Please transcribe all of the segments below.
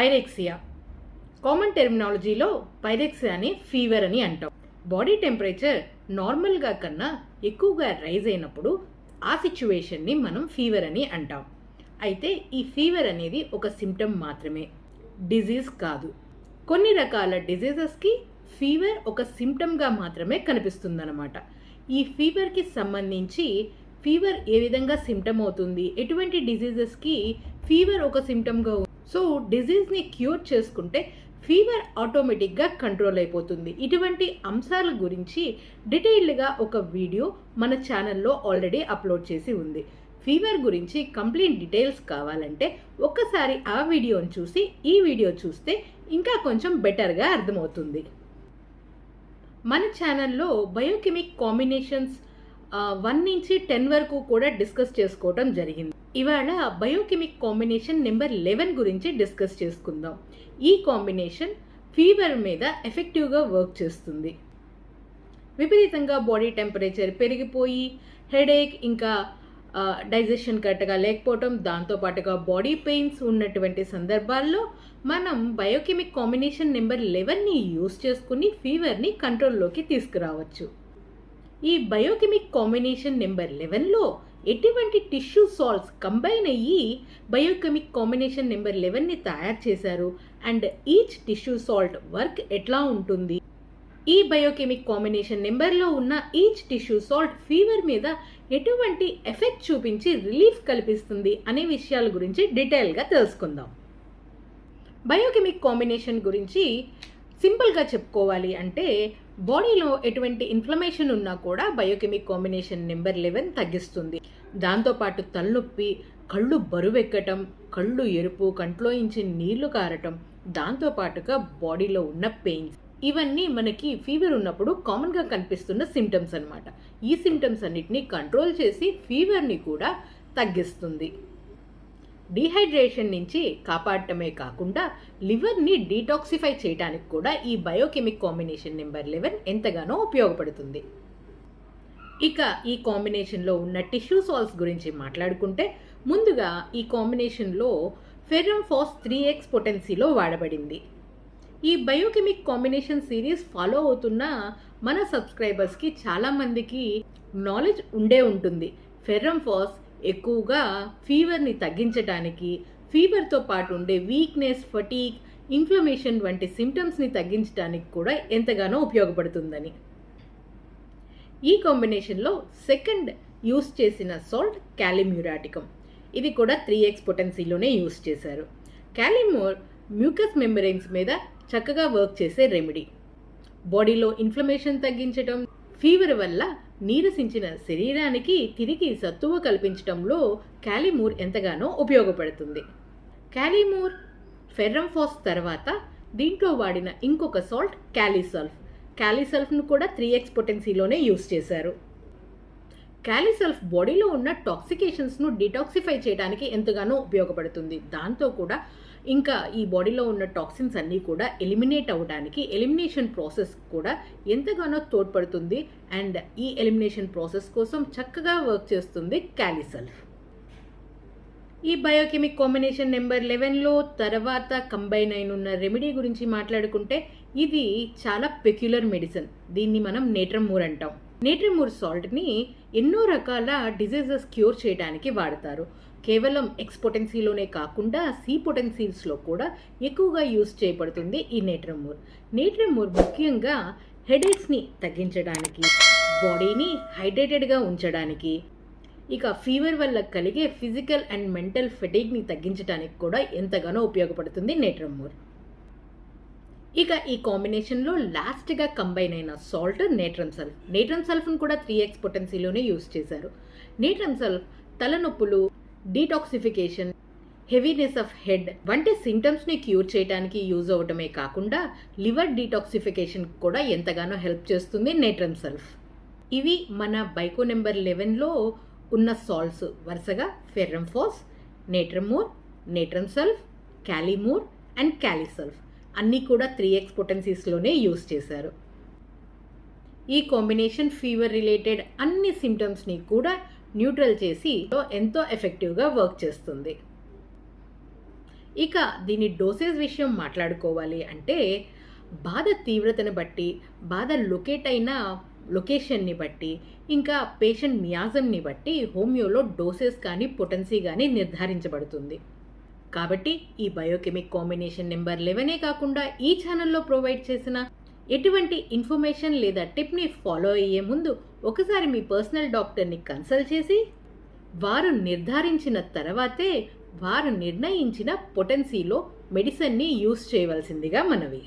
Pyrexia common టెర్మినాలజీలో పైరెక్సియాని fever అని అంటాం. Body temperature నార్మల్గా కన్నా ఎక్కువగా రైజ్ అయినప్పుడు ఆ సిచ్యువేషన్ని మనం ఫీవర్ అని అంటాం. అయితే ఈ ఫీవర్ అనేది ఒక సిమ్టమ్ మాత్రమే, డిజీజ్ కాదు. కొన్ని రకాల డిజీజెస్కి ఫీవర్ ఒక సిమ్టమ్గా మాత్రమే కనిపిస్తుందన్నమాట. ఈ ఫీవర్కి సంబంధించి ఫీవర్ ఏ విధంగా సిమ్టమ్ అవుతుంది, ఎటువంటి డిజీజెస్కి ఫీవర్ ఒక సిమ్టమ్గా సో డిజీజ్ని క్యూర్ చేసుకుంటే ఫీవర్ ఆటోమేటిక్గా కంట్రోల్ అయిపోతుంది. ఇటువంటి అంశాల గురించి డీటెయిల్డ్గా ఒక వీడియో మన ఛానల్లో ఆల్రెడీ అప్లోడ్ చేసి ఉంది. ఫీవర్ గురించి కంప్లీట్ డీటెయిల్స్ కావాలంటే ఒక్కసారి ఆ వీడియోని చూసి ఈ వీడియో చూస్తే ఇంకా కొంచెం బెటర్గా అర్థమవుతుంది. మన ఛానల్లో బయోకెమిక్ కాంబినేషన్స్ 1 నుంచి 10 వరకు కూడా డిస్కస్ చేసుకోవడం జరిగింది. ఇవాళ బయోకెమిక్ కాంబినేషన్ నెంబర్ 11 గురించి డిస్కస్ చేసుకుందాం. ఈ కాంబినేషన్ ఫీవర్ మీద ఎఫెక్టివ్గా వర్క్ చేస్తుంది. విపరీతంగా బాడీ టెంపరేచర్ పెరిగిపోయి హెడేక్, ఇంకా డైజెషన్ కరెక్ట్గా లేకపోవటం, దాంతోపాటుగా బాడీ పెయిన్స్ ఉన్నటువంటి సందర్భాల్లో మనం బయోకెమిక్ కాంబినేషన్ నెంబర్ 11ని యూజ్ చేసుకుని ఫీవర్ని కంట్రోల్లోకి తీసుకురావచ్చు. ఈ బయోకెమిక్ కాంబినేషన్ నెంబర్ 11లో ఎటువంటి టిష్యూ సాల్ట్స్ కంబైన్ అయ్యి బయోకెమిక్ కాంబినేషన్ నెంబర్ 11ని తయారు చేశారు and each tissue salt work ఎట్లా ఉంటుంది, ఈ బయోకెమిక్ కాంబినేషన్ నెంబర్లో ఉన్న ఈచ్ టిష్యూ సాల్ట్ ఫీవర్ మీద ఎటువంటి ఎఫెక్ట్ చూపించి రిలీఫ్ కల్పిస్తుంది అనే విషయాల గురించి డీటెయిల్గా తెలుసుకుందాం. బయోకెమిక్ కాంబినేషన్ గురించి సింపుల్గా చెప్పుకోవాలి అంటే బాడీలో ఎటువంటి ఇన్ఫ్లమేషన్ ఉన్నా కూడా బయోకెమిక్ కాంబినేషన్ నెంబర్ 11 తగ్గిస్తుంది. దాంతోపాటు తలనొప్పి, కళ్ళు బరువెక్కటం, కళ్ళు ఎరుపు, కంట్లో నుంచి నీళ్లు కారటం, దాంతోపాటుగా బాడీలో ఉన్న పెయిన్స్, ఇవన్నీ మనకి ఫీవర్ ఉన్నప్పుడు కామన్గా కనిపిస్తున్న సిమ్టమ్స్ అన్నమాట. ఈ సిమ్టమ్స్ అన్నిటినీ కంట్రోల్ చేసి ఫీవర్ని కూడా తగ్గిస్తుంది. డీహైడ్రేషన్ నుంచి కాపాడటమే కాకుండా లివర్ని డీటాక్సిఫై చేయడానికి కూడా ఈ బయోకెమిక్ కాంబినేషన్ నెంబర్ 11 ఎంతగానో ఉపయోగపడుతుంది. ఇక ఈ కాంబినేషన్లో ఉన్న టిష్యూ సాల్ట్స్ గురించి మాట్లాడుకుంటే ముందుగా ఈ కాంబినేషన్లో ఫెర్రమ్-ఫాస్ 3x పొటెన్సీలో వాడబడింది. ఈ బయోకెమిక్ కాంబినేషన్ సిరీస్ ఫాలో అవుతున్న మన సబ్స్క్రైబర్స్కి చాలామందికి నాలెడ్జ్ ఉండే ఉంటుంది. ఫెర్రమ్-ఫాస్ ఎక్కువగా ఫీవర్ని తగ్గించడానికి, ఫీవర్తో పాటు ఉండే వీక్నెస్, ఫటీగ్, ఇన్ఫ్లమేషన్ వంటి సిమ్టమ్స్ని తగ్గించడానికి కూడా ఎంతగానో ఉపయోగపడుతుందని. ఈ కాంబినేషన్లో సెకండ్ యూస్ చేసిన సాల్ట్ క్యాలిమ్యూరాటికమ్. ఇది కూడా 3x పొటెన్సీలోనే యూస్ చేశారు. క్యాలిమ్యూర్ మ్యూకస్ మెంబ్రెయిన్స్ మీద చక్కగా వర్క్ చేసే రెమెడీ. బాడీలో ఇన్ఫ్లమేషన్ తగ్గించడం, ఫీవర్ వల్ల నీరసించిన శరీరానికి తిరిగి సత్తువ కల్పించడంలో క్యాలిమ్యూర్ ఎంతగానో ఉపయోగపడుతుంది. క్యాలిమ్యూర్, ఫెర్రమ్-ఫాస్ తర్వాత దీంట్లో వాడిన ఇంకొక సాల్ట్ క్యాలిసల్ఫ్. క్యాలిసల్ఫ్ను కూడా 3x పొటెన్సీలోనే యూస్ చేశారు. క్యాలిసల్ఫ్ బాడీలో ఉన్న టాక్సికేషన్స్ను డిటాక్సిఫై చేయడానికి ఎంతగానో ఉపయోగపడుతుంది. దాంతో కూడా ఇంకా ఈ బాడీలో ఉన్న టాక్సిన్స్ అన్నీ కూడా ఎలిమినేట్ అవ్వడానికి ఎలిమినేషన్ ప్రాసెస్ కూడా ఎంతగానో తోడ్పడుతుంది. అండ్ ఈ ఎలిమినేషన్ ప్రాసెస్ కోసం చక్కగా వర్క్ చేస్తుంది క్యాలిసల్ఫ్. ఈ బయోకెమిక్ కాంబినేషన్ నెంబర్ 11లో తర్వాత కంబైన్ అయిన రెమెడీ గురించి మాట్లాడుకుంటే ఇది చాలా పెక్యులర్ మెడిసిన్. దీన్ని మనం నేట్రమూర్ అంటాం. నేట్రమూర్ సాల్ట్ని ఎన్నో రకాల డిజీజెస్ క్యూర్ చేయడానికి వాడతారు. కేవలం X పొటెన్సీలోనే కాకుండా C పొటెన్సీస్లో కూడా ఎక్కువగా యూస్ చేయబడుతుంది ఈ నేట్రమూర్. నేట్రమూర్ ముఖ్యంగా హెడేక్స్ని తగ్గించడానికి, బాడీని హైడ్రేటెడ్గా ఉంచడానికి, ఇక ఫీవర్ వల్ల కలిగే ఫిజికల్ అండ్ మెంటల్ ఫెటీగ్ని తగ్గించడానికి కూడా ఎంతగానో ఉపయోగపడుతుంది నేట్రమూర్. ఇక ఈ కాంబినేషన్లో లాస్ట్గా కంబైన్ అయిన సాల్ట్ నేట్రమ్ సల్ఫ్. నేట్రమ్ సల్ఫ్ను కూడా 3x పొటెన్సీలోనే యూస్ చేశారు. నేట్రమ్ సల్ఫ్ తలనొప్పులు, డీటాక్సిఫికేషన్, హెవీనెస్ ఆఫ్ హెడ్ వంటి సింటమ్స్ని క్యూర్ చేయడానికి యూజ్ అవ్వడమే కాకుండా లివర్ డీటాక్సిఫికేషన్ కూడా ఎంతగానో హెల్ప్ చేస్తుంది నేట్రమ్ సల్ఫ్. ఇవి మన బైకో నెంబర్ 11లో ఉన్న సాల్ట్స్ వరుసగా ఫెర్రమ్-ఫాస్, నేట్రమూర్, నేట్రమ్ సల్ఫ్, క్యాలిమ్యూర్ అండ్ క్యాలిసల్ఫ్ అన్నీ కూడా 3x పొటెన్సీస్లోనే యూజ్ చేశారు. ఈ కాంబినేషన్ ఫీవర్ రిలేటెడ్ అన్ని సిమ్టమ్స్ని కూడా న్యూట్రల్ చేసి ఎంతో ఎఫెక్టివ్గా వర్క్ చేస్తుంది. ఇక దీని డోసేజ్ విషయం మాట్లాడుకోవాలి అంటే బాధ తీవ్రతను బట్టి, బాధ లొకేట్ అయిన లొకేషన్ని బట్టి, ఇంకా పేషెంట్ మియాజంని బట్టి హోమియోలో డోసెస్ కానీ పొటెన్సీ కానీ నిర్ధారించబడుతుంది. కాబట్టి ఈ బయోకెమిక్ కాంబినేషన్ నెంబర్ 11 కాకుండా ఈ ఛానల్లో ప్రొవైడ్ చేసిన ఎటువంటి ఇన్ఫర్మేషన్ లేదా టిప్ని ఫాలో అయ్యే ముందు ఒకసారి మీ పర్సనల్ డాక్టర్ని కన్సల్ట్ చేసి వారు నిర్ధారించిన తర్వాతే వారు నిర్ణయించిన పొటెన్సీలో మెడిసిన్ని యూస్ చేయవలసిందిగా మనవి.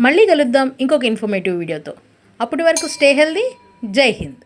మళ్ళీ కలుద్దాం ఇంకొక ఇన్ఫర్మేటివ్ వీడియోతో. అప్పటి వరకు స్టే హెల్దీ. జై హింద్.